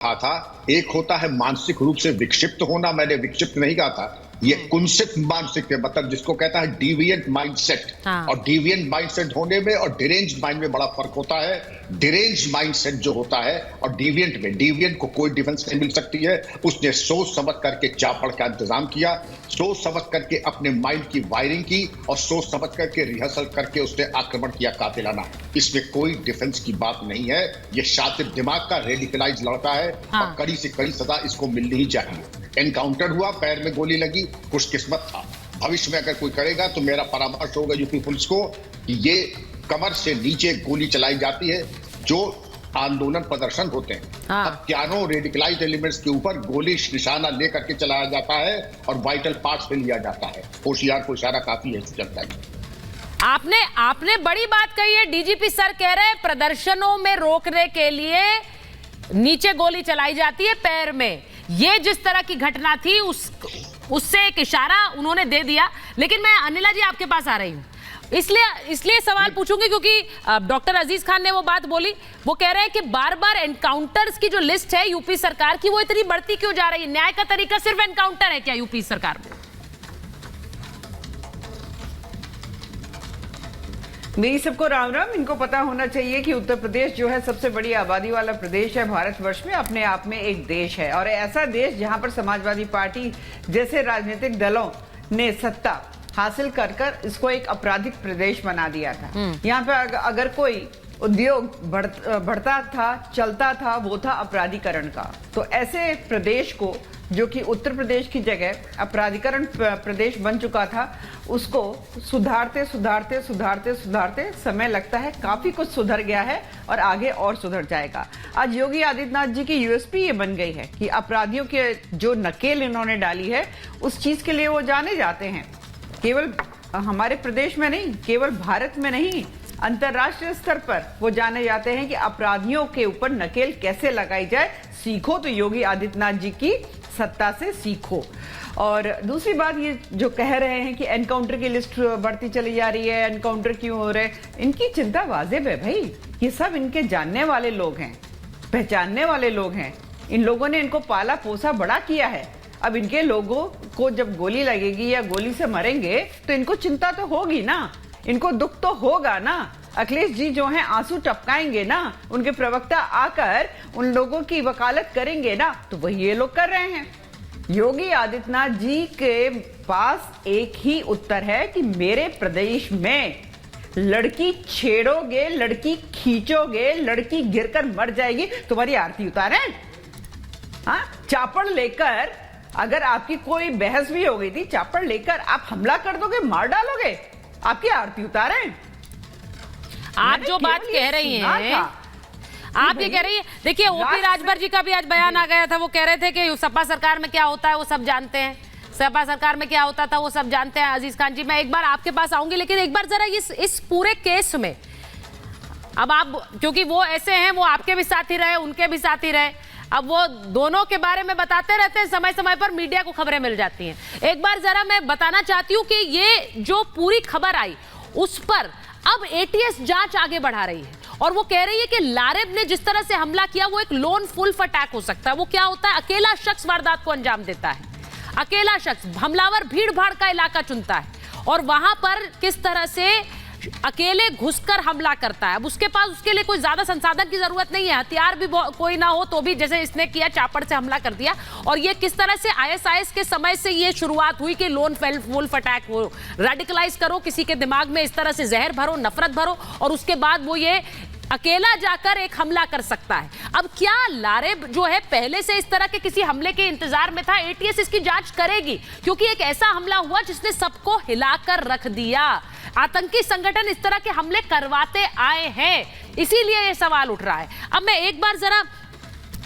कहा था, एक होता है मानसिक रूप से विक्षिप्त होना, मैंने विक्षिप्त नहीं कहा था, ये कुंसित मानसिक है, मतलब जिसको कहता है डिविएंट माइंडसेट। हाँ। और डिविएंट माइंडसेट होने में और डिरेंज माइंड में बड़ा फर्क होता है। डिरेंज माइंडसेट जो होता है और डिविएंट में, डिविएंट को कोई डिफेंस नहीं मिल सकती है। उसने सोच समझ करके चापड़ का इंतजाम किया, सोच समझ करके अपने माइंड की वायरिंग की और सोच समझ करके रिहर्सल करके उसने आक्रमण किया कातिलाना। इसमें कोई डिफेंस की बात नहीं है। ये शातिर दिमाग का रेडिकलाइज लड़का है। हाँ। और कड़ी से कड़ी सजा इसको मिलनी ही चाहिए। एनकाउंटर हुआ, पैर में गोली लगी, खुशकिस्मत था। भविष्य में अगर कोई करेगा तो मेरा परामर्श होगा यूपी पुलिस को कि ये कमर से नीचे गोली चलाई जाती है जो आंदोलन प्रदर्शन होते हैं। हाँ। हत्यारों रेडिकलाइज्ड एलिमेंट्स के ऊपर गोली निशाना लेकर के चलाया जाता है और वाइटल पार्ट्स पे लिया जाता है। होशियार को इशारा काफी है जनता की। आपने बड़ी बात कही है। डीजीपी सर कह रहे हैं प्रदर्शनों में रोकने के लिए नीचे गोली चलाई जाती है पैर में। ये जिस तरह की घटना थी उससे एक इशारा उन्होंने दे दिया। लेकिन मैं अनिला जी आपके पास आ रही हूं, इसलिए सवाल पूछूंगी क्योंकि डॉक्टर अजीज खान ने वो बात बोली। वो कह रहे हैं कि बार बार एनकाउंटर्स की जो लिस्ट है यूपी सरकार की वो इतनी बढ़ती क्यों जा रही है? न्याय का तरीका सिर्फ एनकाउंटर है क्या यूपी सरकार में? मेरी सबको राम राम। इनको पता होना चाहिए कि उत्तर प्रदेश जो है सबसे बड़ी आबादी वाला प्रदेश है भारतवर्ष में, अपने आप में एक देश है। और ऐसा देश जहां पर समाजवादी पार्टी जैसे राजनीतिक दलों ने सत्ता हासिल कर कर इसको एक आपराधिक प्रदेश बना दिया था। यहाँ पे अगर कोई उद्योग बढ़ता था, चलता था, वो था अपराधीकरण का। तो ऐसे प्रदेश को जो कि उत्तर प्रदेश की जगह अपराधीकरण प्रदेश बन चुका था, उसको सुधारते सुधारते सुधारते सुधारते समय लगता है। काफी कुछ सुधर गया है और आगे और सुधर जाएगा। आज योगी आदित्यनाथ जी की यूएसपी ये बन गई है कि अपराधियों के जो नकेल इन्होंने डाली है उस चीज के लिए वो जाने जाते हैं। केवल हमारे प्रदेश में नहीं, केवल भारत में नहीं, अंतरराष्ट्रीय स्तर पर वो जाने जाते हैं कि अपराधियों के ऊपर नकेल कैसे लगाई जाए। सीखो तो योगी आदित्यनाथ जी की सत्ता से सीखो। और दूसरी बात, ये जो कह रहे हैं कि एनकाउंटर की लिस्ट बढ़ती चली जा रही है, एनकाउंटर क्यों हो रहे हैं, इनकी चिंता वाजिब है भाई। ये सब इनके जानने वाले लोग हैं, पहचानने वाले लोग हैं। इन लोगों ने इनको पाला पोसा बड़ा किया है। अब इनके लोगों को जब गोली लगेगी या गोली से मरेंगे तो इनको चिंता तो होगी ना, इनको दुख तो होगा ना। अखिलेश जी जो हैं आंसू टपकाएंगे ना, उनके प्रवक्ता आकर उन लोगों की वकालत करेंगे ना, तो वही ये लोग कर रहे हैं। योगी आदित्यनाथ जी के पास एक ही उत्तर है कि मेरे प्रदेश में लड़की छेड़ोगे, लड़की खींचोगे, लड़की गिरकर मर जाएगी, तुम्हारी आरती उतारें? हाँ, चापड़ लेकर अगर आपकी कोई बहस भी हो गई थी, चापड़ लेकर आप हमला कर दोगे, मार डालोगे, आपकी आरती उतारें? आप जो बात कह रही हैं, आप ये कह रही है, देखिए ओपी राजभर जी का भी आज बयान आ गया था। वो कह रहे थे कि सपा सरकार में क्या होता है वो सब जानते हैं, सपा सरकार में क्या होता था वो सब जानते हैं। अजीज खान जी, मैं एक बार आपके पास आऊंगी, लेकिन एक बार जरा इस पूरे केस में अब आप, क्योंकि वो ऐसे हैं, वो आपके भी साथी रहे, उनके भी साथी रहे, अब वो दोनों के बारे में बताते रहते हैं, समय समय पर मीडिया को खबरें मिल जाती हैं। एक बार जरा मैं बताना चाहती हूँ कि ये जो पूरी खबर आई उस पर अब एटीएस जांच आगे बढ़ा रही है और वो कह रही है कि लारेब ने जिस तरह से हमला किया वो एक लोन वुल्फ अटैक हो सकता है। वो क्या होता है, अकेला शख्स वारदात को अंजाम देता है, अकेला शख्स, हमलावर भीड़ भाड़ का इलाका चुनता है और वहां पर किस तरह से अकेले घुसकर हमला करता है। अब उसके पास उसके लिए कोई ज्यादा संसाधन की जरूरत नहीं है, हथियार भी कोई ना हो तो भी, जैसे इसने किया, चापड़ से हमला कर दिया। और ये किस तरह से आईएसआईएस के समय से ये शुरुआत हुई कि लोन वुल्फ अटैक हो, रेडिकलाइज करो, किसी के दिमाग में इस तरह से जहर भरो, नफरत भरो और उसके बाद वो ये अकेला जाकर एक हमला कर सकता है। अब क्या लारेब जो है पहले से इस तरह के किसी हमले के इंतजार में था? एटीएस इसकी जांच करेगी क्योंकि एक ऐसा हमला हुआ जिसने सबको हिलाकर रख दिया। आतंकी संगठन इस तरह के हमले करवाते आए हैं, इसीलिए ये सवाल उठ रहा है। अब मैं एक बार जरा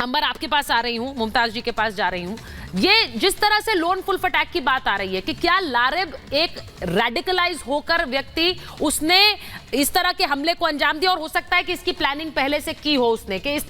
अंबर आपके पास आ रही हूं, मुमताज जी के पास जा रही हूं। ये जिस तरह से लोन वुल्फ अटैक की बात आ रही है कि क्या लारेब एक रेडिकलाइज होकर व्यक्ति, उसने इस तरह के हमले को अंजाम दिया और हो सकता है कि इसकी प्लानिंग पहले से की हो उसने, कि इस